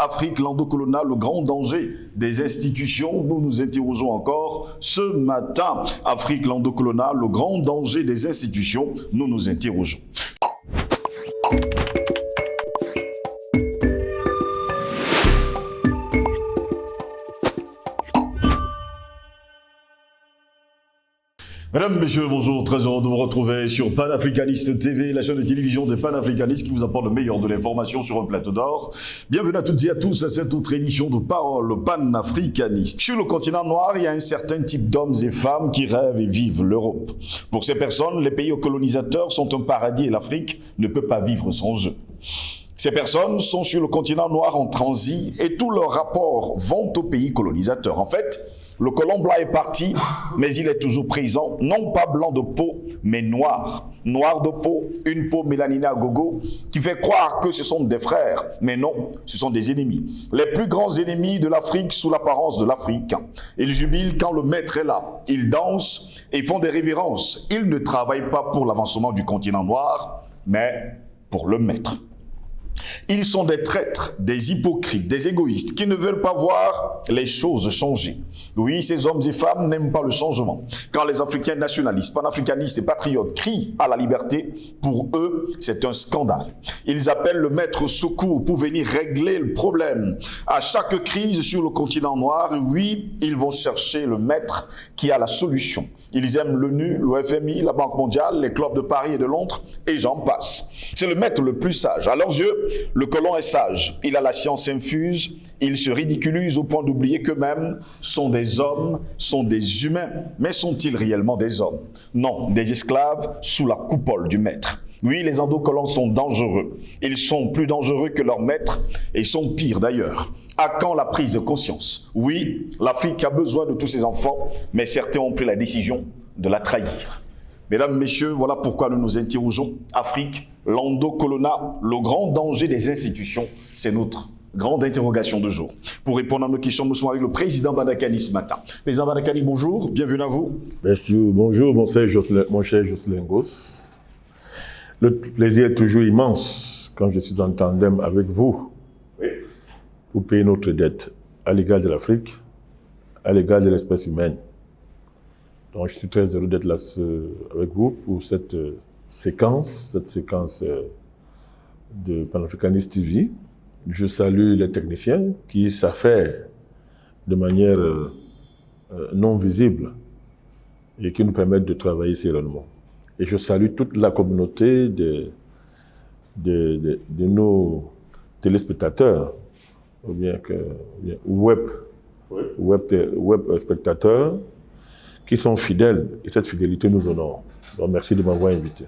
Afrique, l'endocolonat, le grand danger des institutions. Nous nous interrogeons encore ce matin. Afrique, l'endocolonat, le grand danger des institutions. Nous nous interrogeons. Mesdames, Messieurs, bonjour, très heureux de vous retrouver sur Panafricaniste TV, la chaîne de télévision des panafricanistes qui vous apporte le meilleur de l'information sur un plateau d'or. Bienvenue à toutes et à tous à cette autre édition de Parole panafricaniste. Sur le continent noir, il y a un certain type d'hommes et femmes qui rêvent et vivent l'Europe. Pour ces personnes, les pays colonisateurs sont un paradis et l'Afrique ne peut pas vivre sans eux. Ces personnes sont sur le continent noir en transit et tous leurs rapports vont aux pays colonisateurs. En fait, le colon blanc est parti, mais il est toujours présent, non pas blanc de peau, mais noir. Noir de peau, une peau mélaninée à gogo, qui fait croire que ce sont des frères, mais non, ce sont des ennemis. Les plus grands ennemis de l'Afrique sous l'apparence de l'Afrique. Ils jubilent quand le maître est là. Ils dansent et font des révérences. Ils ne travaillent pas pour l'avancement du continent noir, mais pour le maître. Ils sont des traîtres, des hypocrites, des égoïstes qui ne veulent pas voir les choses changer. Oui, ces hommes et femmes n'aiment pas le changement. Quand les Africains nationalistes, panafricanistes et patriotes crient à la liberté, pour eux, c'est un scandale. Ils appellent le maître secours pour venir régler le problème. À chaque crise sur le continent noir, oui, ils vont chercher le maître qui a la solution. Ils aiment l'ONU, le FMI, la Banque mondiale, les clubs de Paris et de Londres, et j'en passe. C'est le maître le plus sage. À leurs yeux, le colon est sage. Il a la science infuse. Il se ridiculise au point d'oublier qu'eux-mêmes sont des hommes, sont des humains. Mais sont-ils réellement des hommes? Non, des esclaves sous la coupole du maître. Oui, les endocolons sont dangereux. Ils sont plus dangereux que leurs maîtres et sont pires d'ailleurs. À quand la prise de conscience? Oui, l'Afrique a besoin de tous ses enfants, mais certains ont pris la décision de la trahir. Mesdames, Messieurs, voilà pourquoi nous nous interrogeons. Afrique, l'endocolonat, le grand danger des institutions, c'est notre grande interrogation de jour. Pour répondre à nos questions, nous sommes avec le président Badakani ce matin. Président Badakani, bonjour, bienvenue à vous. Bonjour, mon cher Jocelyne Goss. Le plaisir est toujours immense quand je suis en tandem avec vous pour payer notre dette à l'égard de l'Afrique, à l'égard de l'espèce humaine. Donc je suis très heureux d'être là avec vous pour cette séquence de Panafricaniste TV. Je salue les techniciens qui s'affairent de manière non visible et qui nous permettent de travailler sereinement. Et je salue toute la communauté de nos téléspectateurs, ou bien web spectateurs, qui sont fidèles, et cette fidélité nous honore. Donc merci de m'avoir invité.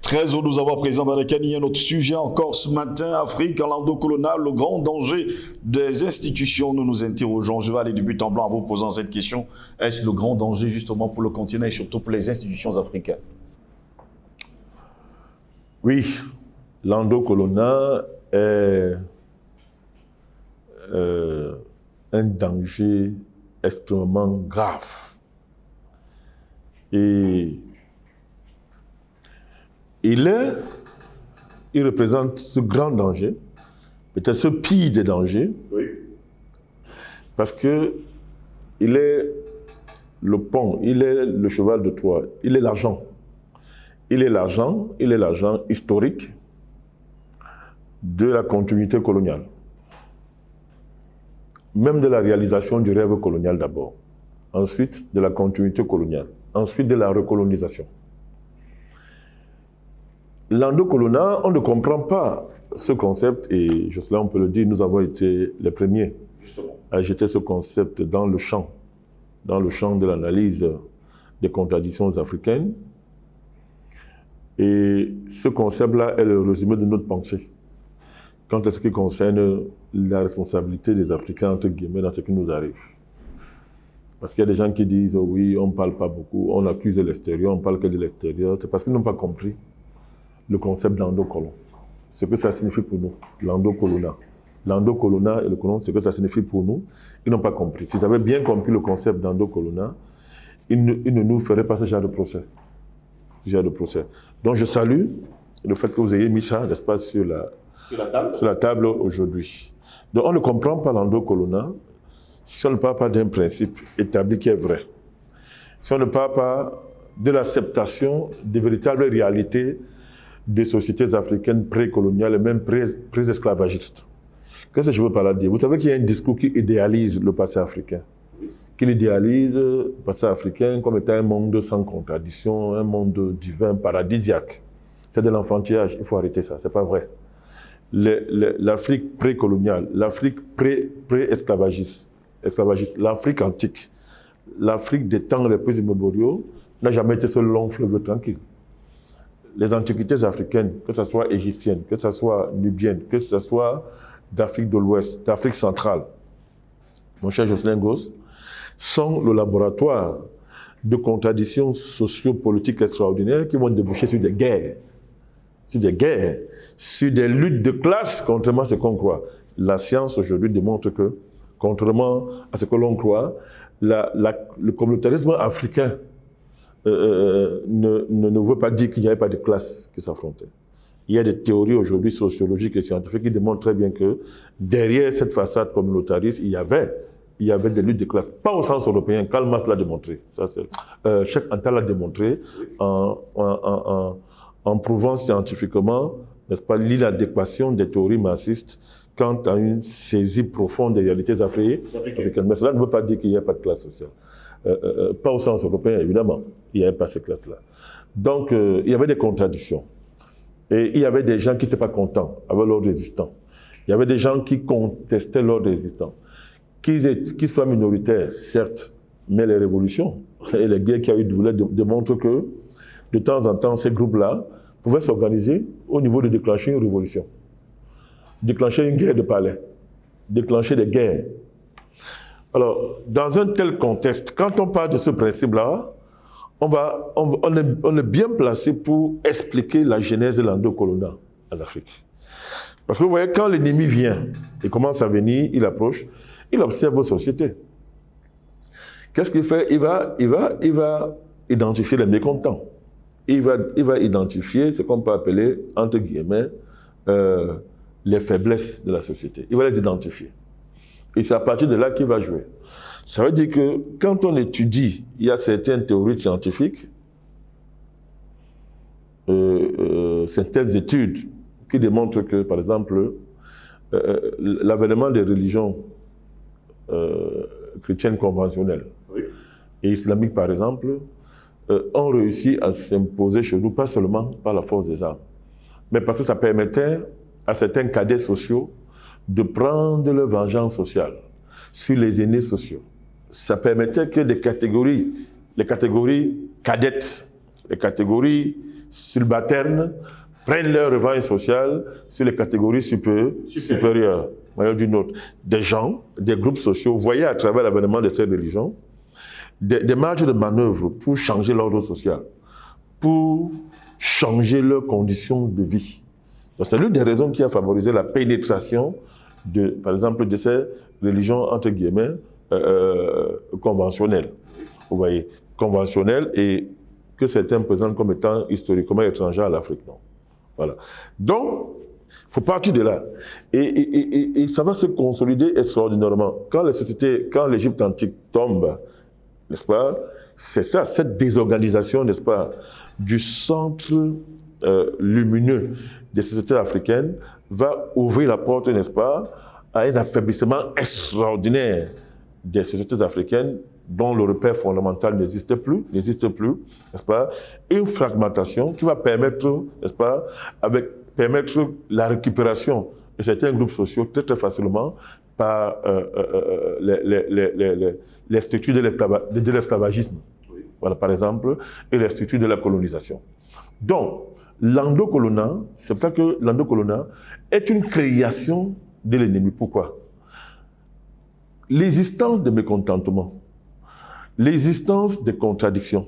Très heureux de nous avoir présent, Badakani. Un autre sujet encore ce matin, Afrique, l'endocolonat, le grand danger des institutions. Nous nous interrogeons. Je vais aller du but en blanc en vous posant cette question. Est-ce le grand danger justement pour le continent et surtout pour les institutions africaines? Oui, l'endocolonat est un danger extrêmement grave. Et il représente ce grand danger, peut-être ce pire des dangers, parce que il est le pont, il est le cheval de Troie, il est l'argent. Il est l'argent historique de la continuité coloniale. Même de la réalisation du rêve colonial d'abord. Ensuite, de la continuité coloniale. Ensuite, de la recolonisation. L'endocolonat, on ne comprend pas ce concept, et Jocelyn, on peut le dire, nous avons été les premiers à jeter ce concept dans le champ de l'analyse des contradictions africaines. Et ce concept-là est le résumé de notre pensée. Quant à ce qui concerne la responsabilité des Africains, entre guillemets, dans ce qui nous arrive. Parce qu'il y a des gens qui disent, oh oui, on ne parle pas beaucoup, on accuse l'extérieur, on ne parle que de l'extérieur. C'est parce qu'ils n'ont pas compris le concept d'endocolon. Ce que ça signifie pour nous, l'endocolonat. L'endocolonat et le colon, ce que ça signifie pour nous, ils n'ont pas compris. S'ils avaient bien compris le concept d'endocolonat, ils ne nous feraient pas ce genre de procès. Donc je salue le fait que vous ayez mis ça, n'est-ce pas, sur la table aujourd'hui. Donc on ne comprend pas l'endocolonat si on ne parle pas d'un principe établi qui est vrai. Si on ne parle pas de l'acceptation des véritables réalités des sociétés africaines précoloniales et même pré-esclavagistes. Qu'est-ce que je veux par là dire? Vous savez qu'il y a un discours qui idéalise le passé africain. Qui idéalise le passé africain comme étant un monde sans contradiction, un monde divin, paradisiaque. C'est de l'enfantillage, il faut arrêter ça, c'est pas vrai. L'Afrique précoloniale, l'Afrique pré-esclavagiste, l'Afrique antique, l'Afrique des temps les plus immémoriaux n'a jamais été ce long fleuve tranquille. Les antiquités africaines, que ce soit égyptiennes, que ce soit nubiennes, que ce soit d'Afrique de l'Ouest, d'Afrique centrale, mon cher Jocelyn Gosse, sont le laboratoire de contradictions sociopolitiques extraordinaires qui vont déboucher sur des guerres, sur des luttes de classe, contrairement à ce qu'on croit. La science aujourd'hui démontre que, contrairement à ce que l'on croit, le communautarisme africain ne veut pas dire qu'il n'y avait pas de classes qui s'affrontaient. Il y a des théories aujourd'hui sociologiques et scientifiques qui démontrent très bien que derrière cette façade communautariste, il y avait des luttes de classe. Pas au sens européen, Karl Marx l'a démontré. Cheikh Anta l'a démontré en prouvant scientifiquement, n'est-ce pas, l'inadéquation des théories marxistes quant à une saisie profonde des réalités africaines. Mais cela ne veut pas dire qu'il n'y a pas de classe sociale. Pas au sens européen, évidemment. Il n'y avait pas ces classes-là. Donc, il y avait des contradictions. Et il y avait des gens qui n'étaient pas contents avec l'ordre existant. Il y avait des gens qui contestaient l'ordre existant. Qu'ils soient minoritaires, certes, mais les révolutions et les guerres qu'il y a eu démontrent que, de temps en temps, ces groupes-là pouvaient s'organiser au niveau de déclencher une révolution, déclencher une guerre de palais, déclencher des guerres. Alors, dans un tel contexte, quand on parle de ce principe-là, on est bien placé pour expliquer la genèse de l'endocolonat en Afrique. Parce que vous voyez, quand l'ennemi vient, il commence à venir, il approche, il observe vos sociétés. Qu'est-ce qu'il fait? Il va identifier les mécontents. Il va identifier ce qu'on peut appeler, entre guillemets, les faiblesses de la société. Il va les identifier. Et c'est à partir de là qu'il va jouer. Ça veut dire que quand on étudie, il y a certaines théories scientifiques, certaines études qui démontrent que, par exemple, l'avènement des religions chrétiennes conventionnelles et islamiques, par exemple, ont réussi à s'imposer chez nous, pas seulement par la force des armes, mais parce que ça permettait à certains cadets sociaux de prendre leur vengeance sociale sur les aînés sociaux. Ça permettait que les catégories cadettes, les catégories subalternes, prennent leur revanche sociale sur les catégories supérieures, d'une autre. Des gens, des groupes sociaux voyaient à travers l'avènement de ces religions des marges de manœuvre pour changer l'ordre social, pour changer leurs conditions de vie. Donc c'est l'une des raisons qui a favorisé la pénétration par exemple, de ces religions, entre guillemets, conventionnelles. Vous voyez, conventionnelles et que certains présentent comme étant historiquement étrangers à l'Afrique. Voilà. Donc, il faut partir de là. Et ça va se consolider extraordinairement. Quand l'Égypte antique tombe, n'est-ce pas, c'est ça, cette désorganisation, n'est-ce pas, du centre lumineux des sociétés africaines va ouvrir la porte, n'est-ce pas, à un affaiblissement extraordinaire des sociétés africaines dont le repère fondamental n'existe plus, n'est-ce pas, une fragmentation qui va permettre, n'est-ce pas, permettre la récupération de certains groupes sociaux très très facilement par les structures de l'esclavagisme, voilà, par exemple, et les structures de la colonisation. Donc, l'endocolonat, c'est pour ça que l'endocolonat est une création de l'ennemi. Pourquoi? L'existence de mécontentement, l'existence de contradictions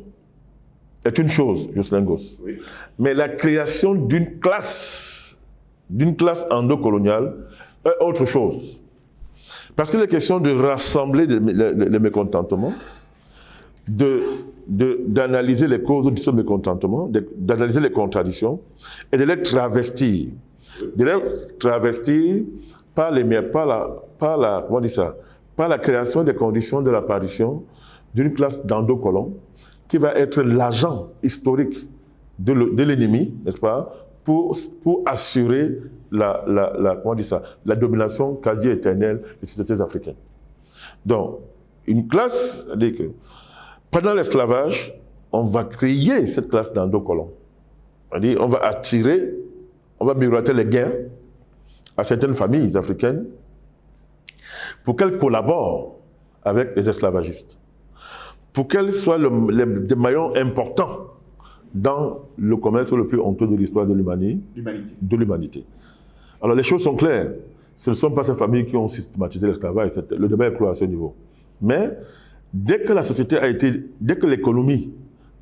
est une chose, Jocelyn Gosse. Oui. Mais la création d'une classe endocoloniale est autre chose. Parce qu'il est question de rassembler les mécontentements, d'analyser les causes de ce mécontentement, d'analyser les contradictions et de les travestir. De les travestir par la création des conditions de l'apparition d'une classe d'endocolons qui va être l'agent historique de l'ennemi, n'est-ce pas, pour assurer la domination quasi éternelle des sociétés africaines. Donc, une classe, c'est-à-dire que pendant l'esclavage, on va créer cette classe d'endocolons. C'est-à-dire, on va attirer, on va miroiter les gains à certaines familles africaines pour qu'elles collaborent avec les esclavagistes, pour qu'elles soient des maillons importants dans le commerce le plus honteux de l'histoire de l'humanité. Alors les choses sont claires. Ce ne sont pas ces familles qui ont systématisé l'esclavage. Le débat est clos à ce niveau. Mais dès que l'économie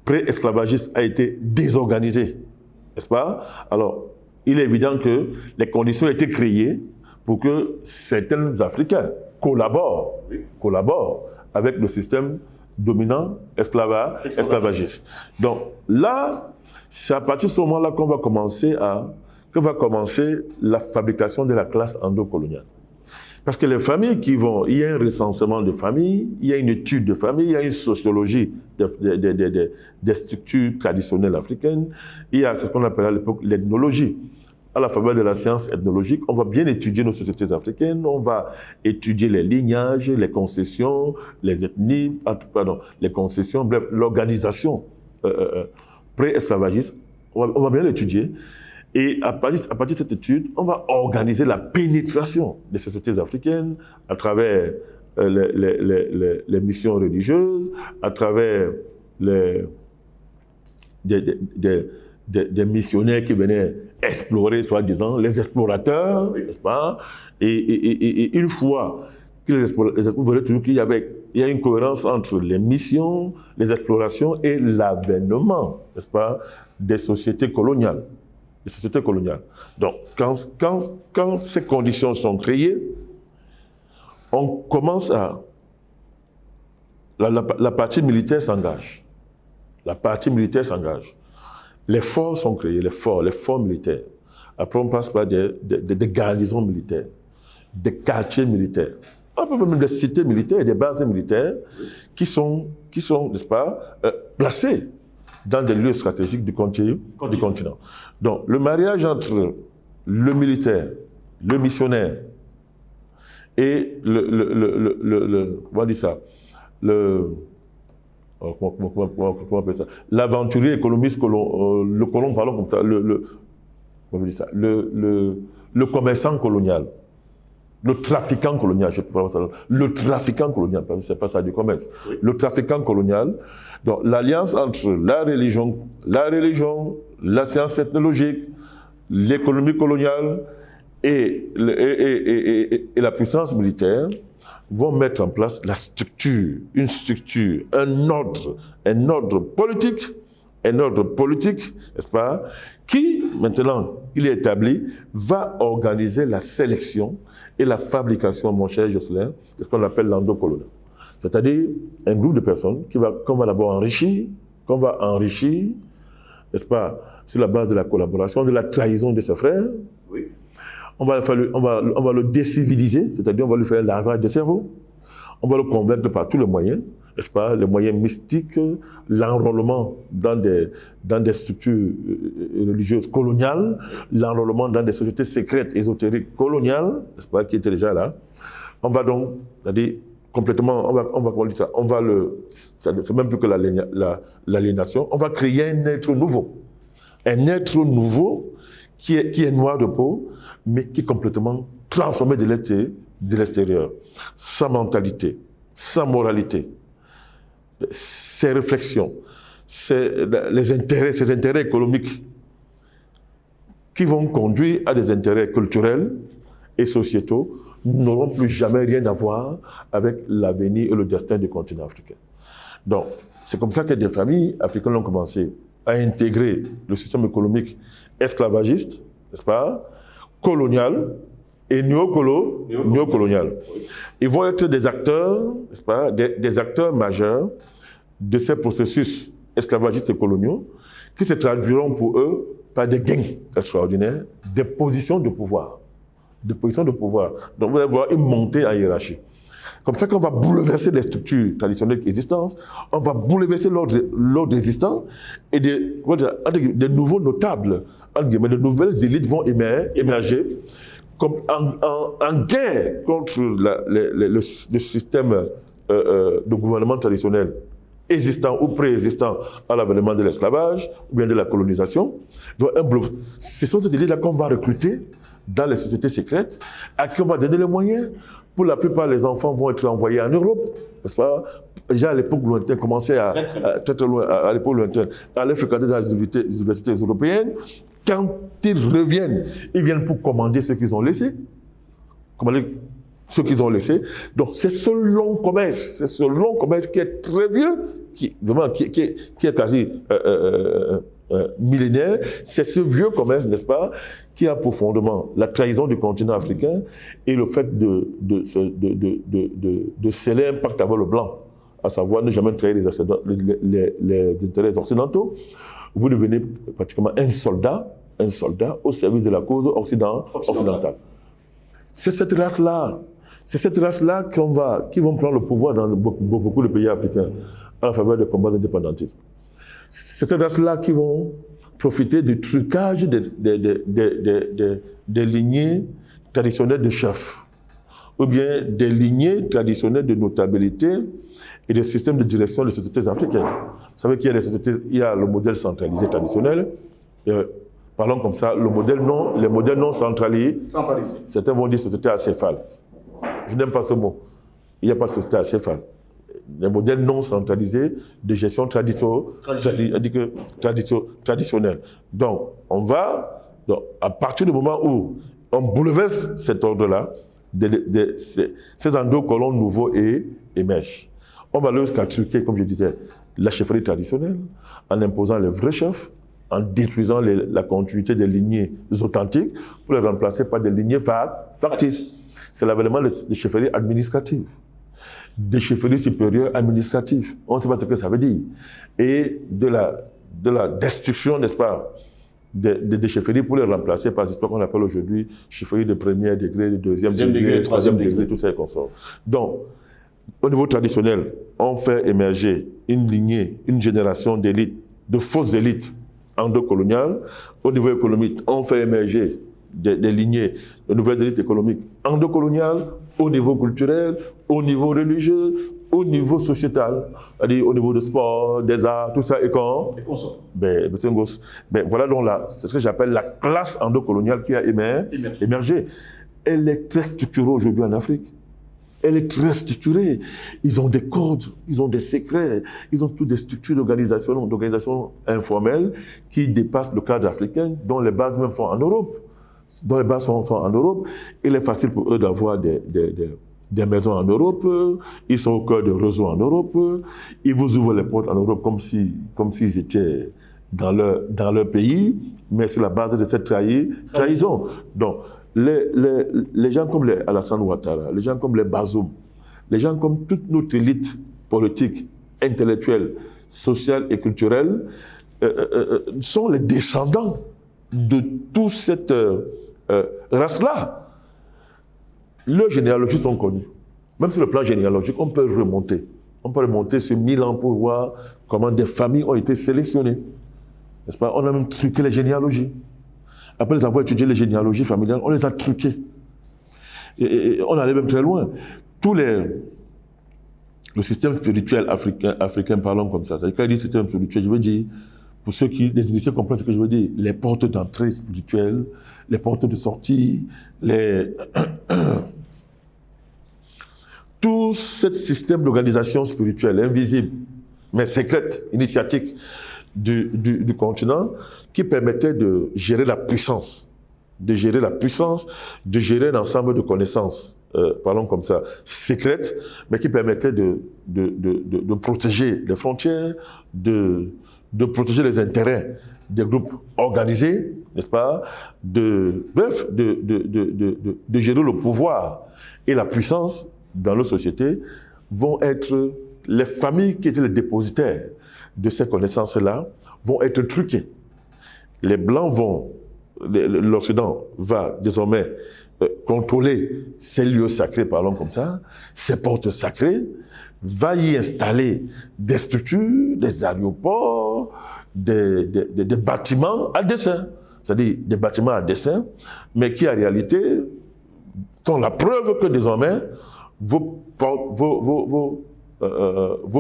pré-esclavagiste a été désorganisée, n'est-ce pas? Alors, il est évident que les conditions ont été créées pour que certains Africains collaborent avec le système dominant esclavagiste. Donc là, c'est à partir de ce moment-là qu'on va commencer la fabrication de la classe endocoloniale. Parce que les familles il y a un recensement de familles, il y a une étude de famille, il y a une sociologie des structures traditionnelles africaines, il y a ce qu'on appelle à l'époque l'ethnologie. À la faveur de la science ethnologique, on va bien étudier nos sociétés africaines, on va étudier les lignages, les concessions, les ethnies, les concessions, bref, l'organisation pré-esclavagiste, on va bien l'étudier. Et à partir de cette étude, on va organiser la pénétration des sociétés africaines à travers les missions religieuses, à travers des missionnaires qui venaient explorer, soi-disant, les explorateurs, n'est-ce pas? Et une fois que les explorateurs, vous verrez toujours qu'il y a une cohérence entre les missions, les explorations et l'avènement, n'est-ce pas, des sociétés coloniales. Donc, quand ces conditions sont créées, on commence à... La partie militaire s'engage. Les forts sont créés, les forts militaires. Après, on passe par des garnisons militaires, des quartiers militaires, un peu même des cités militaires et des bases militaires qui sont n'est-ce pas, placées dans des lieux stratégiques du continent. Donc, le mariage entre le militaire, le missionnaire et comment on dit ça, comment on appelle ça, l'aventurier économiste, le colon, parlons comme ça, le commerçant colonial, le trafiquant colonial, parce que c'est pas ça du commerce, oui. Le trafiquant colonial, donc l'alliance entre la religion, la science ethnologique, l'économie coloniale et la puissance militaire vont mettre en place une structure, un ordre politique, n'est-ce pas, qui, maintenant, il est établi, va organiser la sélection et la fabrication, mon cher Jocelyn, de ce qu'on appelle l'endocolonial. C'est-à-dire un groupe de personnes qu'on va d'abord enrichir, n'est-ce pas, sur la base de la collaboration, de la trahison de ses frères. Oui. On va le déciviliser, c'est-à-dire on va lui faire un lavage de cerveau. On va le convaincre par tous les moyens, n'est-ce pas, les moyens mystiques, l'enrôlement dans des structures religieuses coloniales, l'enrôlement dans des sociétés secrètes, ésotériques coloniales, n'est-ce pas, qui étaient déjà là. On va donc, c'est-à-dire, complètement, comment dire ça, c'est même plus que l'aliénation, on va créer un être nouveau qui est noir de peau, mais qui est complètement transformé de l'extérieur. Sa mentalité, sa moralité, ses réflexions, ses intérêts économiques qui vont conduire à des intérêts culturels et sociétaux n'auront plus jamais rien à voir avec l'avenir et le destin du continent africain. Donc, c'est comme ça que des familles africaines ont commencé à intégrer le système économique esclavagiste, n'est-ce pas, colonial et néocolonial. Ils vont être des acteurs, n'est-ce pas, des acteurs majeurs de ces processus esclavagistes et coloniaux qui se traduiront pour eux par des gains extraordinaires, des positions de pouvoir. de positions de pouvoir. Donc vous allez voir une montée en hiérarchie. Comme ça qu'on va bouleverser les structures traditionnelles existantes, on va bouleverser l'ordre existant et des nouveaux notables, de nouvelles élites vont émerger comme en guerre contre le système de gouvernement traditionnel existant ou préexistant à l'avènement de l'esclavage ou bien de la colonisation. Donc, ce sont ces élites-là qu'on va recruter dans les sociétés secrètes, à qui on va donner les moyens. Pour la plupart, les enfants vont être envoyés en Europe, n'est-ce pas? Déjà à l'époque lointaine, commençait très loin, à l'époque lointaine, à aller fréquenter dans les universités européennes. Quand ils reviennent, ils viennent pour commander ce qu'ils ont laissé. Donc, c'est ce long commerce qui est très vieux, qui est quasi millénaire. C'est ce vieux commerce, n'est-ce pas, qui a profondément la trahison du continent africain et le fait de sceller un pacte avec le blanc, à savoir ne jamais trahir les intérêts occidentaux. Vous devenez pratiquement un soldat au service de la cause occidentale. C'est cette race-là qui vont prendre le pouvoir dans beaucoup de pays africains en faveur des combats indépendantistes. C'est cette race-là qui vont profiter du trucage des lignées traditionnelles de chefs, ou bien des lignées traditionnelles de notabilité et des systèmes de direction des sociétés africaines. Vous savez qu'il y a le modèle centralisé traditionnel. Parlons comme ça, les modèles non centralisés. Certains vont dire société acéphale. Je n'aime pas ce mot. Il n'y a pas de société acéphale. Les modèles non centralisés de gestion traditionnelle. Donc, à partir du moment où on bouleverse cet ordre-là, ces endocolons nouveaux émergent. On va aller jusqu'à truquer, comme je disais, la chefferie traditionnelle, en imposant les vrais chefs, en détruisant la continuité des lignées authentiques pour les remplacer par des lignées factices. C'est l'avènement des chefferies administratives, des chefferies supérieures administratives. On ne sait pas ce que ça veut dire. Et de la destruction, n'est-ce pas, des chefferies pour les remplacer par ce qu'on appelle aujourd'hui chefferies de premier degré, de deuxième degré, troisième degré, tout ça et consorts. Donc, au niveau traditionnel, on fait émerger une lignée, une génération d'élites, de fausses élites endocoloniales. Au niveau économique, on fait émerger des lignées, de nouvelles élites économiques endocoloniales, au niveau culturel, au niveau religieux, au niveau sociétal, c'est-à-dire au niveau du sport, des arts, tout ça, et voilà donc là, c'est ce que j'appelle la classe endocoloniale qui a émergé. Elle est très structurée aujourd'hui en Afrique. Elle est très structurée. Ils ont des codes, ils ont des secrets, ils ont toutes des structures d'organisation informelles qui dépassent le cadre africain, dont les bases même sont en Europe. Il est facile pour eux d'avoir des maisons en Europe, ils sont au cœur de réseaux en Europe, ils vous ouvrent les portes en Europe comme s'ils étaient dans leur pays, mais sur la base de cette trahison. Donc, les gens comme les Alassane Ouattara, les gens comme les Bazoum, les gens comme toute notre élite politique, intellectuelle, sociale et culturelle sont les descendants de toute cette race-là. Leurs généalogies sont connues. Même sur le plan généalogique, on peut remonter. On peut remonter sur 1000 ans pour voir comment des familles ont été sélectionnées. N'est-ce pas? On a même truqué les généalogies. Après les avoir étudié les généalogies familiales, on les a truquées. Et on allait même très loin. Le système spirituel africain, parlons comme ça. C'est-à-dire, quand je dis système spirituel, je veux dire, pour ceux qui, les initiés comprennent ce que je veux dire, les portes d'entrée spirituelles, les portes de sortie, tout ce système d'organisation spirituelle, invisible, mais secrète, initiatique du continent, qui permettait de gérer la puissance, de gérer un ensemble de connaissances, parlons comme ça, secrètes, mais qui permettait de protéger les frontières, de protéger les intérêts des groupes organisés, n'est-ce pas, de gérer le pouvoir et la puissance dans nos sociétés, vont être les familles qui étaient les dépositaires de ces connaissances-là, vont être truquées. Les Blancs l'Occident va désormais contrôler ces lieux sacrés, parlons comme ça, ces portes sacrées, va y installer des structures, des aéroports, des bâtiments à dessein. C'est-à-dire des bâtiments à dessein, mais qui en réalité sont la preuve que désormais vos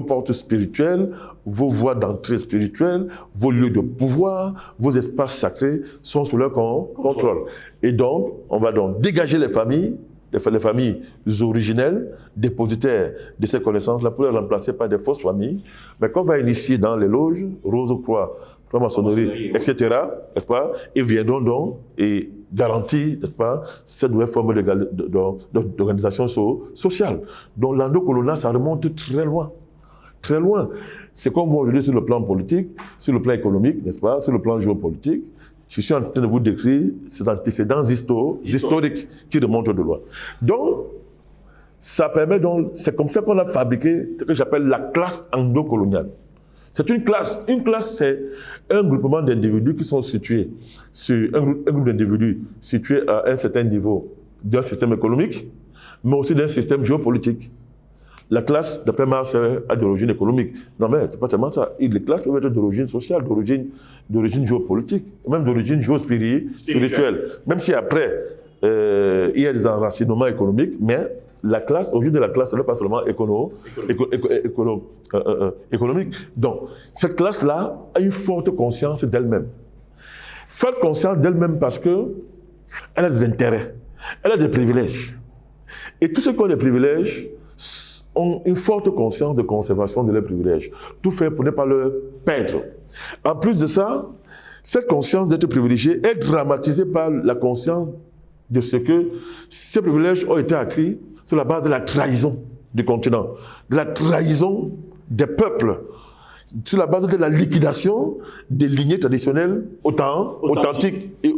portes spirituelles, vos voies d'entrée spirituelle, vos lieux de pouvoir, vos espaces sacrés sont sous leur contrôle. Et donc, on va donc dégager les familles originelles, dépositaires de ces connaissances-là, pour les remplacer par des fausses familles, mais qu'on va initier dans les loges, Rose-Croix, franc-maçonnerie, etc., n'est-ce pas, et viendront donc et garantir, n'est-ce pas, cette nouvelle forme d'organisation sociale. Donc l'endocoloniat, ça remonte très loin. Très loin. C'est comme vous aujourd'hui sur le plan politique, sur le plan économique, n'est-ce pas, sur le plan géopolitique. Je suis en train de vous décrire ces antécédents historiques qui remontent de loin. Donc, ça permet donc, c'est comme ça qu'on a fabriqué ce que j'appelle la classe endocoloniale. C'est une classe. Une classe, c'est un groupement d'individus qui sont situés sur un groupe d'individus situés à un certain niveau d'un système économique, mais aussi d'un système géopolitique. La classe, d'après Marx, a d'origine économique. Non, mais c'est pas seulement ça. Les classes peuvent être d'origine sociale, d'origine géopolitique, même d'origine géospirituelle. Même si après, il y a des enracinements économiques, mais la classe, l'origine de la classe, ce n'est pas seulement économique. Donc, cette classe-là a une forte conscience d'elle-même. Forte conscience d'elle-même parce qu'elle a des intérêts, elle a des privilèges. Et tous ceux qui ont des privilèges ont une forte conscience de conservation de leurs privilèges. Tout fait pour ne pas leur perdre. En plus de ça, cette conscience d'être privilégié est dramatisée par la conscience de ce que ces privilèges ont été acquis sur la base de la trahison du continent, de la trahison des peuples, sur la base de la liquidation des lignées traditionnelles authentiques et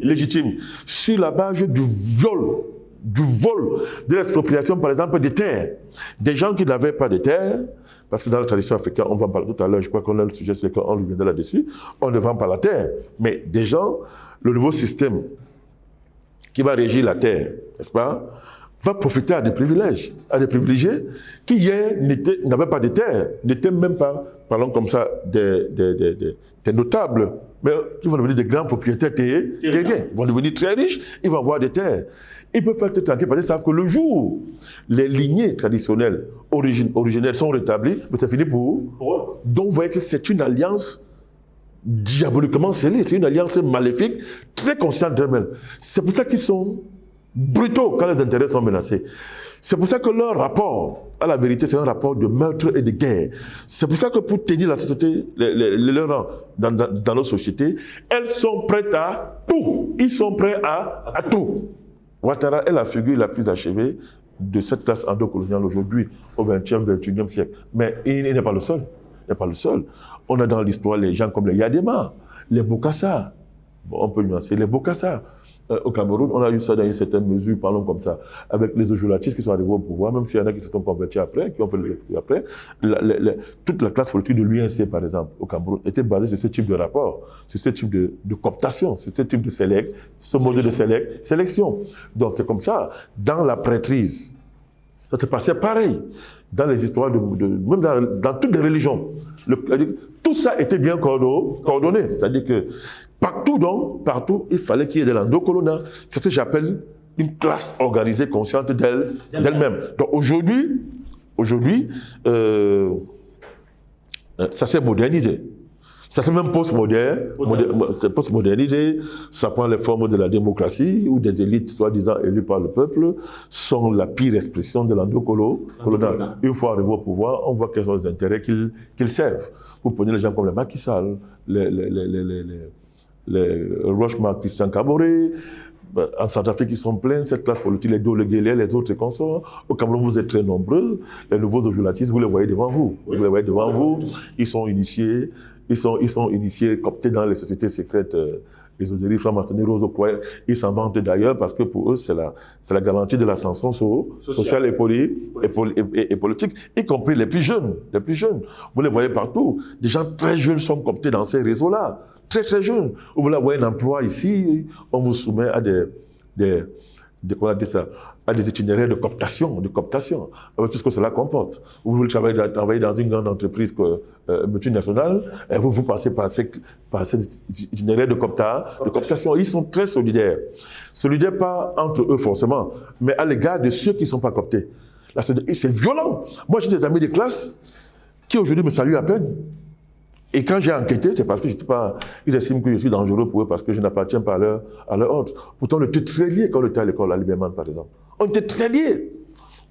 légitimes, sur la base du vol, de l'expropriation, par exemple, des terres. Des gens qui n'avaient pas de terres, parce que dans la tradition africaine, on va en parler tout à l'heure, je crois qu'on a le sujet sur lequel on reviendra là-dessus, on ne vend pas la terre. Mais des gens, le nouveau système qui va régir la terre, n'est-ce pas, va profiter à des privilèges, à des privilégiés qui hier n'avaient pas de terre, n'étaient même pas, parlons comme ça, des notables, mais qui vont devenir des grands propriétaires terriens, vont devenir très riches, ils vont avoir des terres. Ils peuvent être tranquilles parce qu'ils savent que le jour où les lignées traditionnelles originelles sont rétablies, c'est fini pour eux. Donc vous voyez que c'est une alliance diaboliquement scellée, c'est une alliance maléfique, très consciente d'eux-mêmes. C'est pour ça qu'ils sont brutaux quand les intérêts sont menacés. C'est pour ça que leur rapport à la vérité, c'est un rapport de meurtre et de guerre. C'est pour ça que pour tenir la société, leur rang dans nos sociétés, elles sont prêtes à tout. Ils sont prêts à tout. Ouattara est la figure la plus achevée de cette classe endocoloniale aujourd'hui, au XXe, XXIe siècle. Mais il n'est pas le seul. Il n'est pas le seul. On a dans l'histoire les gens comme les Yadema, les Bokassa. Bon, on peut nuancer les Bokassa. Au Cameroun, on a eu ça dans une certaine mesure, parlons comme ça, avec les ojulatistes qui sont arrivés au pouvoir, même s'il y en a qui se sont convertis après, qui ont fait les esprits après. Toute la classe politique de l'UNC, par exemple, au Cameroun, était basée sur ce type de rapport, sur ce type de cooptation, sur ce type de ce modèle de sélection. Donc c'est comme ça, dans la prêtrise, ça se passait pareil, dans les histoires, même dans toutes les religions. Tout ça était bien coordonné, c'est-à-dire que partout, il fallait qu'il y ait de l'endocoloniat. C'est ce que j'appelle une classe organisée, consciente d'elle-même. Donc aujourd'hui, ça s'est modernisé. Ça s'est même postmodernisé. Ça prend les formes de la démocratie, où des élites, soi-disant élues par le peuple, sont la pire expression de l'endocoloniat. Une fois arrivé au pouvoir, on voit quels sont les intérêts qu'ils servent. Vous prenez les gens comme les Macky Sall, les Rochemar Christian Kaboré, en Centrafrique, ils sont pleins, cette classe politique, les Doleguélé, les autres consorts. Au Cameroun, vous êtes très nombreux. Les nouveaux ojulatistes, vous les voyez devant vous. Vous les voyez devant vous. Ils sont initiés, cooptés dans les sociétés secrètes, ésotériques, franc-maçonnerie, Rose-Croix. Ils s'en vantent d'ailleurs parce que pour eux, c'est la garantie de l'ascension sociale et politique, y compris les plus jeunes. Vous les voyez partout. Des gens très jeunes sont cooptés dans ces réseaux-là. Très, très jeunes. Vous voulez avoir un emploi ici, on vous soumet à des comment on dit ça, à des itinéraires de cooptation, avec tout ce que cela comporte. Vous voulez travailler dans une grande entreprise multinationale, et vous passez par ces itinéraires de cooptation. Ils sont très solidaires. Solidaires pas entre eux forcément, mais à l'égard de ceux qui ne sont pas cooptés. Et c'est violent. Moi, j'ai des amis de classe qui aujourd'hui me saluent à peine. Et quand j'ai enquêté, c'est parce que ils estiment que je suis dangereux pour eux parce que je n'appartiens pas à leur ordre. Pourtant, on était très liés quand on était à l'école à Liberman, par exemple. On était très liés.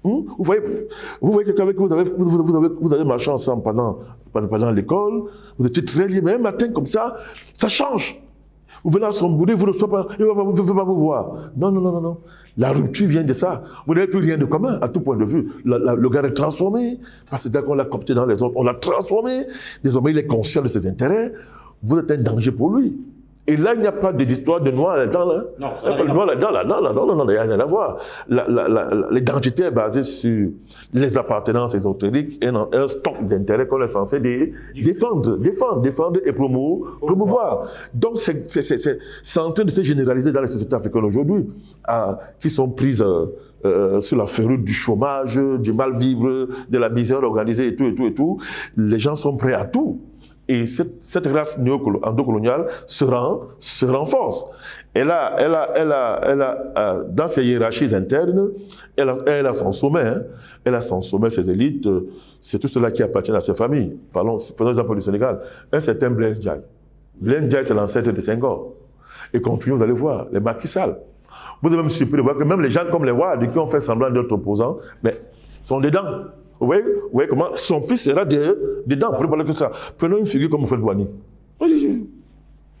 Vous voyez que vous avez marché ensemble pendant l'école, vous étiez très liés, mais un matin comme ça change. Vous venez à son boulot, vous ne recevez pas, il ne veut pas vous voir. Non. La rupture vient de ça. Vous n'avez plus rien de commun, à tout point de vue. Le gars est transformé, parce que dès qu'on l'a coopté dans les autres, on l'a transformé. Désormais, il est conscient de ses intérêts. Vous êtes un danger pour lui. Et là, il n'y a pas d'histoire de noir là-dedans. Là. Non, il n'y a pas de noir là-dedans. Non, il n'y a rien à voir. L'identité est basée sur les appartenances ésotériques et un stock d'intérêts qu'on est censé défendre et promouvoir. Donc, c'est en train de se généraliser dans les sociétés africaines aujourd'hui, qui sont prises sur la férule du chômage, du mal-vivre, de la misère organisée et tout. Les gens sont prêts à tout. Et cette race endocoloniale se renforce. Elle a dans ses hiérarchies internes, elle a son sommet. Elle a son sommet, ses élites. C'est tout cela qui appartient à ses familles. Prenons l'exemple du Sénégal. Un certain Blaise Diagne. Blaise Diagne, c'est l'ancêtre de Senghor. Et continuez, vous allez voir, les Macky Sall. Vous êtes même surpris de voir que même les gens comme les Wade, qui ont fait semblant d'être opposants, mais sont dedans. Vous voyez comment son fils sera dedans. Prenons une figure comme Fred Boigny.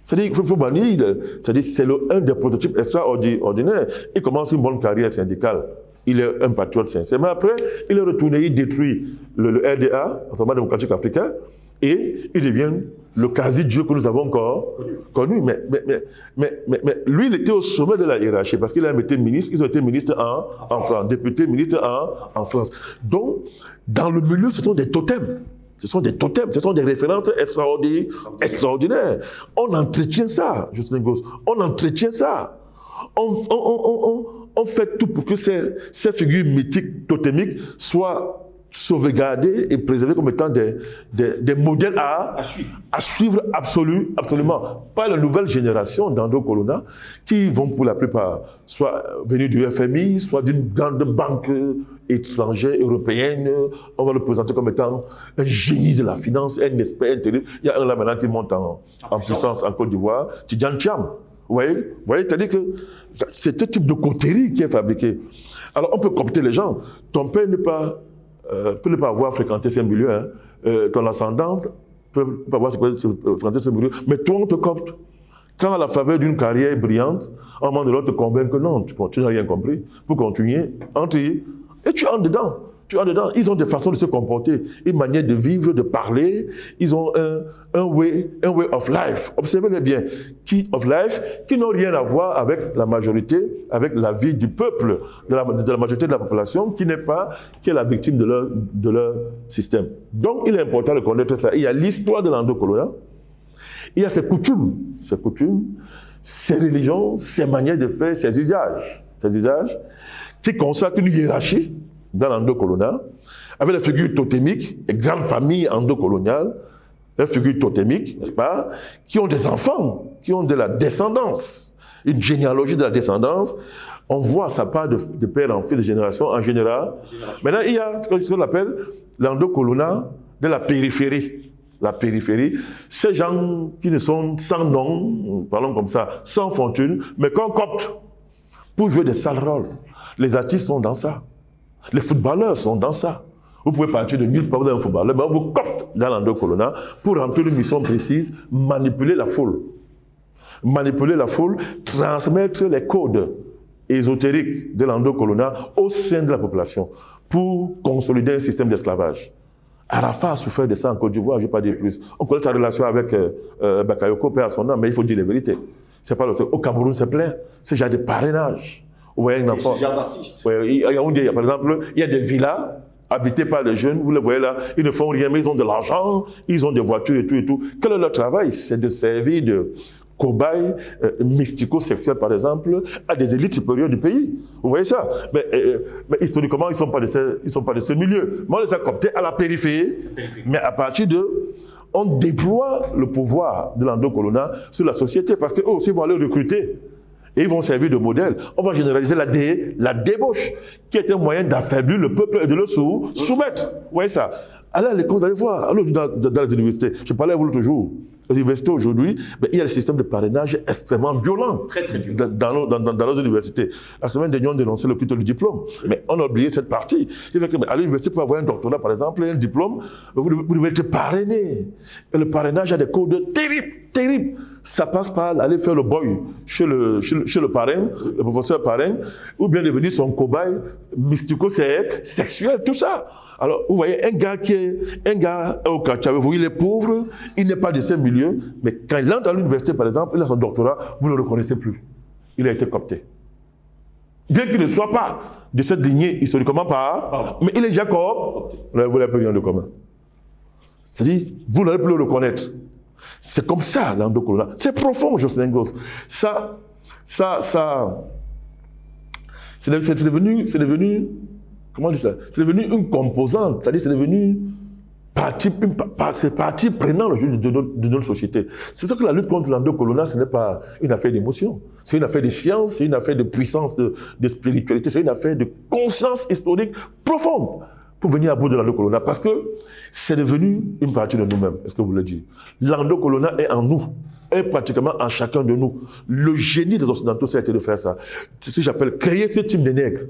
C'est-à-dire que Fred Boigny, c'est un des prototypes extraordinaires. Il commence une bonne carrière syndicale. Il est un patriote sincère. Mais après, il est retourné, il détruit le RDA, le Rassemblement démocratique africain, et il devient le quasi-dieu que nous avons encore connu. Mais lui, il était au sommet de la hiérarchie parce qu'il a été ministre. Ils ont été ministres en France, députés, ministres en France. Donc, dans le milieu, ce sont des totems. Ce sont des références extraordinaires. On entretient ça, Justin Gos. On entretient ça. On fait tout pour que ces figures mythiques, totémiques, soient sauvegardés et préservés comme étant des modèles à suivre absolument. Pas la nouvelle génération d'endocolonats qui vont pour la plupart soit venus du FMI, soit d'une grande banque étrangère, européenne. On va le présenter comme étant un génie de la finance, un expert intelligent. Il y a un là maintenant qui monte en puissance en Côte d'Ivoire, Tidjane Thiam. Vous voyez, c'est-à-dire que c'est ce type de coterie qui est fabriqué. Alors on peut coopter les gens. Ton père peut ne pas avoir fréquenté ces milieux, ton ascendance peut ne pas avoir fréquenté ces milieux, mais toi on te coopte. Quand à la faveur d'une carrière brillante, à un moment donné, te convainc que non, tu n'as rien compris, pour continuer, entrer, et tu entres dedans. Ils ont des façons de se comporter, une manière de vivre, de parler. Ils ont un way of life. Observez-les bien, qui n'ont rien à voir avec la majorité, avec la vie du peuple, de la majorité de la population, qui est la victime de leur système. Donc, il est important de connaître ça. Il y a l'histoire de l'endocolonat, il y a ses coutumes, ses religions, ses manières de faire, ses usages, qui consacrent une hiérarchie dans l'endocolonat, avec les figures totémiques, les grandes familles endocoloniales, les figures totémiques, n'est-ce pas, qui ont des enfants, qui ont de la descendance, une généalogie de la descendance. On voit ça part de père en fils, de génération en général. Maintenant, il y a ce qu'on appelle l'endocolonat de la périphérie. La périphérie, ces gens qui ne sont sans nom, parlons comme ça, sans fortune, mais qu'on copte pour jouer des sales rôles. Les artistes sont dans ça. Les footballeurs sont dans ça. Vous pouvez partir de nulle part, vous êtes un footballeur, mais on vous copte dans l'endocolonat pour remplir une mission précise, manipuler la foule. Transmettre les codes ésotériques de l'endocolonat au sein de la population pour consolider un système d'esclavage. Arafat a souffert de ça en Côte d'Ivoire, je ne vais pas dire plus. On connaît sa relation avec Bakayoko, père à son âme, mais il faut dire la vérité. Au Cameroun, c'est plein. C'est déjà des parrainages. Vous voyez un enfant. Par exemple, il y a des villas habitées par les jeunes, vous les voyez là, ils ne font rien, mais ils ont de l'argent, ils ont des voitures et tout. Quel est leur travail? C'est de servir de cobayes mystico-sexuels, par exemple, à des élites supérieures du pays. Vous voyez ça? Mais historiquement, ils ne sont pas de ce milieu. Mais on les a cooptés à la périphérie, mais à partir de... On déploie le pouvoir de l'endocolonat sur la société parce qu'eux aussi vont aller recruter. Et ils vont servir de modèle. On va généraliser la débauche, qui est un moyen d'affaiblir le peuple et de le soumettre. Vous voyez ça? Allez à l'école, vous allez voir. Allez dans les universités. Je parlais à vous l'autre jour. Les universités aujourd'hui, il y a le système de parrainage extrêmement violent. Très, très violent. Dans nos universités. La semaine dernière, on dénonçait le culte du diplôme. Mais on a oublié cette partie. Il fait que, à l'université, pour avoir un doctorat, par exemple, un diplôme, vous devez être parrainé. Et le parrainage a des codes terribles. Ça passe par aller faire le boy chez le parrain, le professeur parrain, ou bien devenir son cobaye mystico-sexuel, tout ça. Alors, vous voyez, un gars au Kachavou, il est pauvre, il n'est pas de ce milieu, mais quand il entre à l'université, par exemple, il a son doctorat, vous ne le reconnaissez plus. Il a été coopté. Bien qu'il ne soit pas de cette lignée historiquement pas, mais il est déjà coopté. Vous n'avez plus rien de commun. C'est-à-dire, vous n'allez plus le reconnaître. C'est comme ça, l'endocolonat. C'est profond, Jocelyn Goss. C'est devenu, comment dire ça? C'est devenu une composante, c'est-à-dire c'est devenu partie prenante de notre société. C'est sûr que la lutte contre l'endocolonat, ce n'est pas une affaire d'émotion. C'est une affaire de science, c'est une affaire de puissance, de spiritualité, c'est une affaire de conscience historique profonde pour venir à bout de l'endocolonat, parce que c'est devenu une partie de nous-mêmes. Est-ce que vous le dites? L'endocolonat est en nous, est pratiquement en chacun de nous. Le génie des Occidentaux, ça a été de faire ça. C'est ce que j'appelle créer ce type de nègre.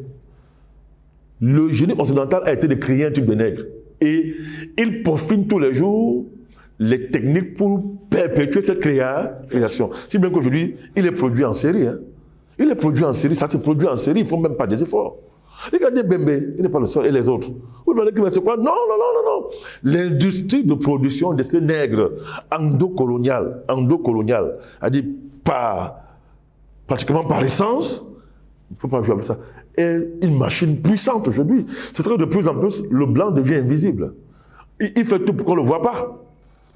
Le génie occidental a été de créer un type de nègre. Et il peaufine tous les jours les techniques pour perpétuer cette création. Si bien qu'aujourd'hui, il est produit en série. Hein. Il est produit en série, ça se produit en série, il ne faut même pas des efforts. Regardez Bembe, il n'est pas le seul, et les autres. Vous demandez que c'est quoi? Non. L'industrie de production de ces nègres endocoloniales, c'est-à-dire pratiquement par essence, il ne faut pas jouer avec ça, est une machine puissante aujourd'hui. C'est vrai que de plus en plus, le blanc devient invisible. Il fait tout pour qu'on ne le voit pas.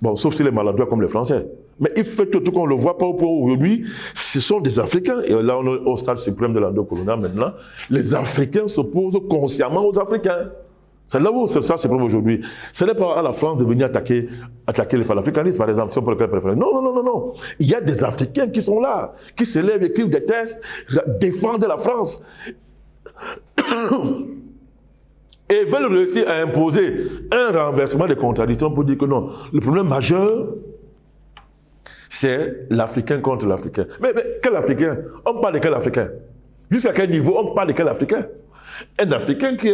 Bon, sauf s'il est maladroit comme les Français. Mais il fait tout qu'on ne le voit pas aujourd'hui. Ce sont des Africains. Et là, on est au stade suprême de l'endocolonat maintenant. Les Africains s'opposent consciemment aux Africains. C'est là où c'est ça suprême aujourd'hui. Ce n'est pas à la France de venir attaquer les panafricanistes, par exemple. Non. Il y a des Africains qui sont là, qui se lèvent, écrivent des textes, défendent la France. Et veulent réussir à imposer un renversement des contradictions pour dire que non, le problème majeur, c'est l'Africain contre l'Africain. Mais quel Africain? On parle de quel Africain? Jusqu'à quel niveau on parle de quel Africain? Un Africain qui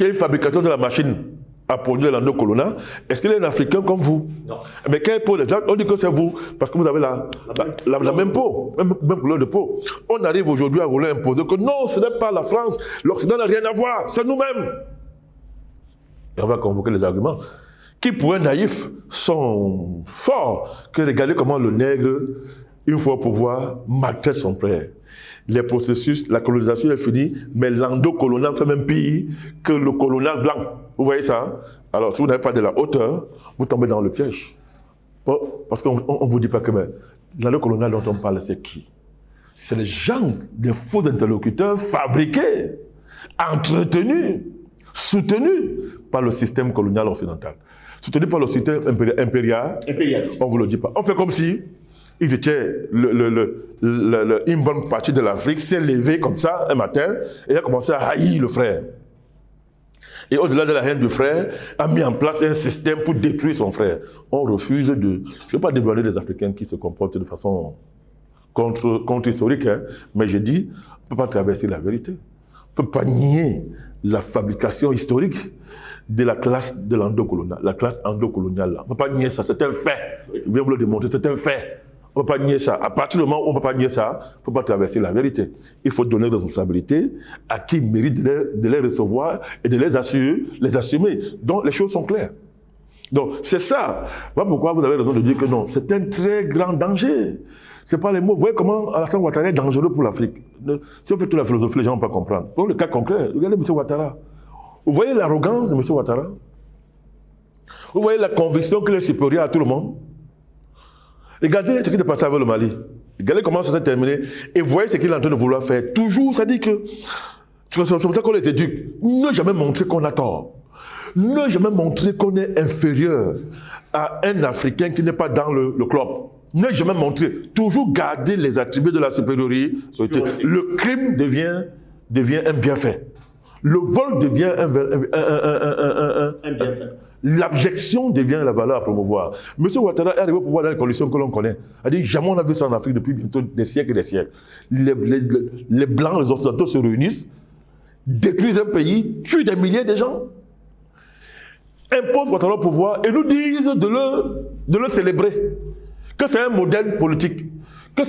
a une fabrication de la machine à produire l'endocolonat, est-ce qu'il est un Africain comme vous? Non. Mais quelle peau les autres? On dit que c'est vous, parce que vous avez la même peau, même couleur de peau. On arrive aujourd'hui à vouloir imposer que non, ce n'est pas la France, l'Occident n'a rien à voir, c'est nous-mêmes. Et on va convoquer les arguments qui, pour un naïf, sont forts que regarder comment le nègre, une fois au pouvoir, maltraite son frère. Les processus, la colonisation est finie, mais l'endocolonat fait même pire que le colonial blanc. Vous voyez ça? Alors, si vous n'avez pas de la hauteur, vous tombez dans le piège. Parce qu'on ne vous dit pas que l'endocolonat dont on parle, c'est qui? C'est les gens, des faux interlocuteurs fabriqués, entretenus, soutenus par le système colonial occidental. Soutenus par le système impérial, on ne vous le dit pas. On fait comme si ils étaient une bonne partie de l'Afrique s'est levée comme ça un matin et a commencé à haïr le frère. Et au-delà de la haine du frère, a mis en place un système pour détruire son frère. On refuse de... Je ne veux pas dédouaner les Africains qui se comportent de façon contre-historique, hein, mais je dis, on ne peut pas traverser la vérité. On ne peut pas nier la fabrication historique de la classe de l'endocolonial, la classe endocoloniale. On ne peut pas nier ça, c'est un fait. Je viens vous le démontrer, c'est un fait. On ne peut pas nier ça. À partir du moment où on ne peut pas nier ça, il ne faut pas traverser la vérité. Il faut donner des responsabilités à qui mérite de les recevoir et de les assumer. Donc, les choses sont claires. Donc, c'est ça. Voilà pourquoi vous avez raison de dire que non, c'est un très grand danger. Ce n'est pas les mots. Vous voyez comment Alassane Ouattara est dangereux pour l'Afrique. Si on fait toute la philosophie, les gens ne vont pas comprendre. Pour le cas concret, regardez M. Ouattara. Vous voyez l'arrogance de M. Ouattara? Vous voyez la conviction qu'il est supérieur à tout le monde? Regardez ce qui s'est passé avec le Mali. Regardez comment ça s'est terminé. Et voyez ce qu'il est en train de vouloir faire. Toujours, ça dit que c'est pour ça qu'on les éduque. Ne jamais montrer qu'on a tort. Ne jamais montrer qu'on est inférieur à un Africain qui n'est pas dans le club. Ne jamais montrer. Toujours garder les attributs de la supériorité. Le crime devient un bienfait. Le vol devient un bienfait. L'abjection devient la valeur à promouvoir. M. Ouattara est arrivé au pouvoir dans les conditions que l'on connaît. C'est-à-dire, jamais on a vu ça en Afrique depuis bientôt des siècles et des siècles. Les Blancs, les Occidentaux se réunissent, détruisent un pays, tuent des milliers de gens, imposent Ouattara au pouvoir et nous disent de le célébrer. Que c'est un modèle politique. On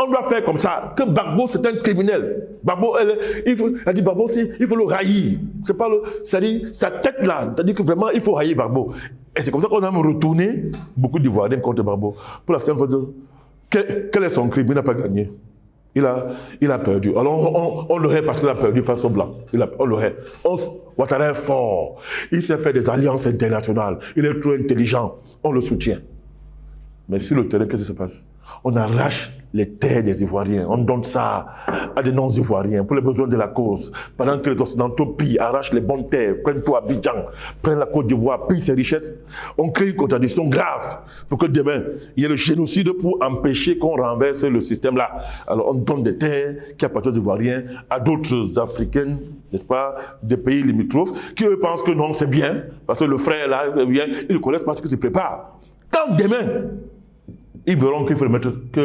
doit faire comme ça. Que Gbagbo, c'est un criminel. Gbagbo, il faut le haïr. C'est pas c'est-à-dire, sa tête là. C'est-à-dire que vraiment, il faut haïr Gbagbo. Et c'est comme ça qu'on a retourné beaucoup d'Ivoiriens contre Gbagbo. Pour la simple fois quel est son crime? Il n'a pas gagné. Il a perdu. Alors, on l'aurait parce qu'il a perdu face aux Blancs. On l'aurait. Ouattara est fort. Il s'est fait des alliances internationales. Il est trop intelligent. On le soutient. Mais sur le terrain, qu'est-ce qui se passe? On arrache les terres des Ivoiriens, on donne ça à des non-Ivoiriens pour les besoins de la cause. Pendant que les Occidentaux pillent, arrachent les bonnes terres, prennent tout Abidjan, prennent la Côte d'Ivoire, pillent ses richesses, on crée une contradiction grave pour que demain, il y ait le génocide pour empêcher qu'on renverse le système là. Alors on donne des terres qui appartiennent aux Ivoiriens à d'autres Africains, n'est-ce pas, des pays limitrophes, qui eux pensent que non, c'est bien, parce que le frère là, ils ne connaissent pas ce qui se prépare. Quand demain, ils verront qu'il faut le mettre, qu'ils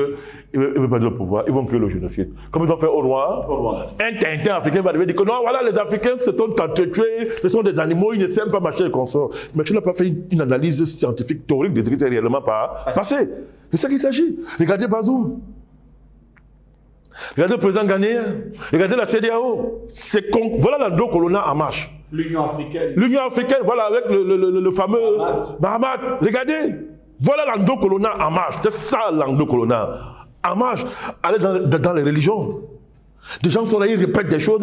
ne veulent pas le pouvoir, ils vont créer le génocide. Comme ils ont fait au Rwanda, un tintin africain va dire que non, voilà, les Africains se sont tués, ce sont des animaux, ils ne s'aiment pas marcher et consort. Mais tu n'as pas fait une analyse scientifique théorique de ce qui s'est réellement passé. C'est ça qu'il s'agit. Regardez Bazoum. Regardez le président ghanéen. Regardez la CEDEAO. Voilà l'endo-colonial en marche. L'Union africaine. L'Union africaine, voilà, avec le fameux Mahamat. Regardez. Voilà l'endo-colonial en marche. C'est ça l'endo-colonial en marche. Allez dans les religions. Des gens sont là, ils répètent des choses,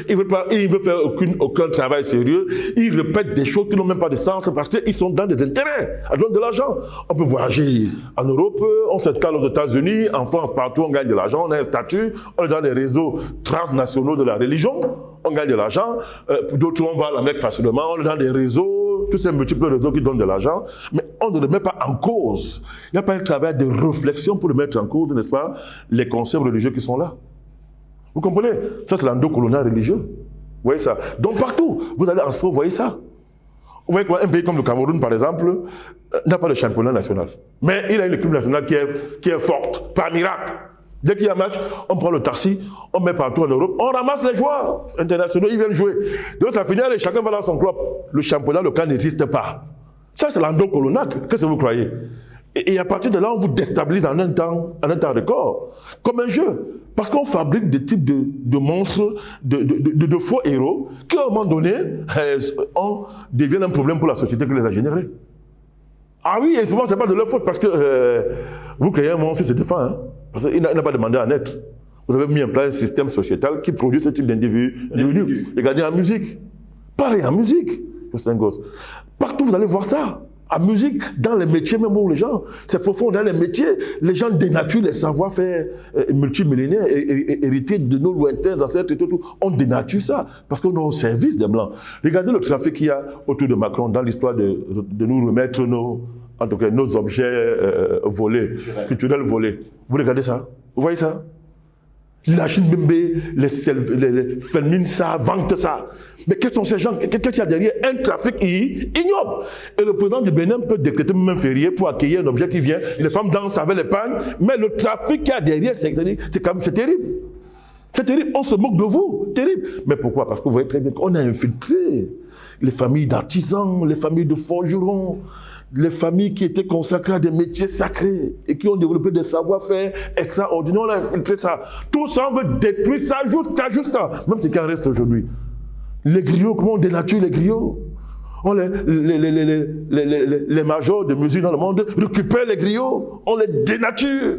ils ne veulent faire aucun travail sérieux. Ils répètent des choses qui n'ont même pas de sens parce qu'ils sont dans des intérêts, à donner de l'argent. On peut voyager en Europe, on s'installe aux États-Unis, en France, partout, on gagne de l'argent, on a un statut, on est dans les réseaux transnationaux de la religion, on gagne de l'argent. Pour d'autres, on va à la Mecque facilement, on est dans des réseaux, tous ces multiples réseaux qui donnent de l'argent, mais on ne le met pas en cause. Il n'y a pas un travail de réflexion pour le mettre en cause, n'est-ce pas, les concepts religieux qui sont là. Vous comprenez? Ça, c'est l'endo-colonial religieux. Vous voyez ça? Donc, partout, vous allez en sport, vous voyez ça. Vous voyez qu'un pays comme le Cameroun, par exemple, n'a pas de championnat national. Mais il a une équipe nationale qui est forte, par miracle. Dès qu'il y a un match, on prend le taxi, on met partout en Europe, on ramasse les joueurs internationaux, ils viennent jouer. Donc, ça finit, et chacun va dans son club. Le championnat local n'existe pas. Ça, c'est l'endo-colonial. Qu'est-ce que vous croyez? Et à partir de là, on vous déstabilise en un temps record, comme un jeu. Parce qu'on fabrique des types de monstres, de faux héros, qui à un moment donné, deviennent un problème pour la société qui les a générés. Ah oui, et souvent, ce n'est pas de leur faute, parce que vous créez un monstre, c'est défend, hein, parce qu'il n'a pas demandé à naître. Vous avez mis en place un système sociétal qui produit ce type d'individus. Regardez en musique. Pareil en musique. C'est un gosse. Partout, vous allez voir ça. En musique, dans les métiers, même où les gens, c'est profond dans les métiers, les gens dénaturent les savoir-faire multimillénaires hérités de nos lointains ancêtres et tout. On dénature ça parce qu'on est au service des Blancs. Regardez le trafic qu'il y a autour de Macron dans l'histoire de nous remettre nos objets volés, culturels volés. Vous regardez ça? Vous voyez ça? La Chine Bembe, les Felmin ça, vante ça. Mais quels sont ces gens? Qu'est-ce qu'il y a derrière? Un trafic ignoble. Et le président du Bénin peut décréter même un férié pour accueillir un objet qui vient. Les femmes dansent avec les pagnes. Mais le trafic qu'il y a derrière, c'est terrible. C'est terrible. On se moque de vous. Terrible. Mais pourquoi? Parce que vous voyez très bien qu'on a infiltré les familles d'artisans, les familles de forgerons, les familles qui étaient consacrées à des métiers sacrés et qui ont développé des savoir-faire extraordinaires. On a infiltré ça. Tout ça, on veut détruire ça juste. Même ce qui en reste aujourd'hui. Les griots, comment on dénature les griots? Les majors de musique dans le monde récupèrent les griots, on les dénature,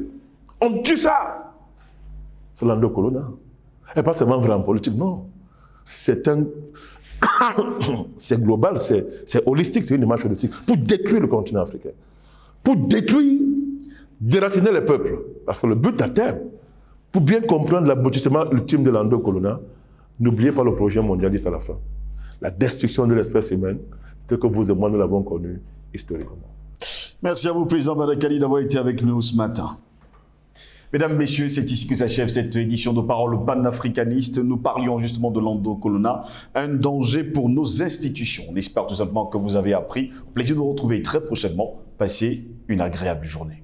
on tue ça. C'est l'endo-colonial. Et pas seulement vrai en politique, non. C'est global, c'est holistique, c'est une démarche holistique pour détruire le continent africain. Pour détruire déraciner les peuples. Parce que le but à terme, pour bien comprendre l'aboutissement ultime de l'endocolona, n'oubliez pas le projet mondialiste à la fin. La destruction de l'espèce humaine, tel que vous et moi nous l'avons connu historiquement. Merci à vous, Président Badakali, d'avoir été avec nous ce matin. Mesdames, Messieurs, c'est ici que s'achève cette édition de Parole panafricaniste. Nous parlions justement de l'endocolona, un danger pour nos institutions. On espère tout simplement que vous avez appris. Au plaisir de vous retrouver très prochainement. Passez une agréable journée.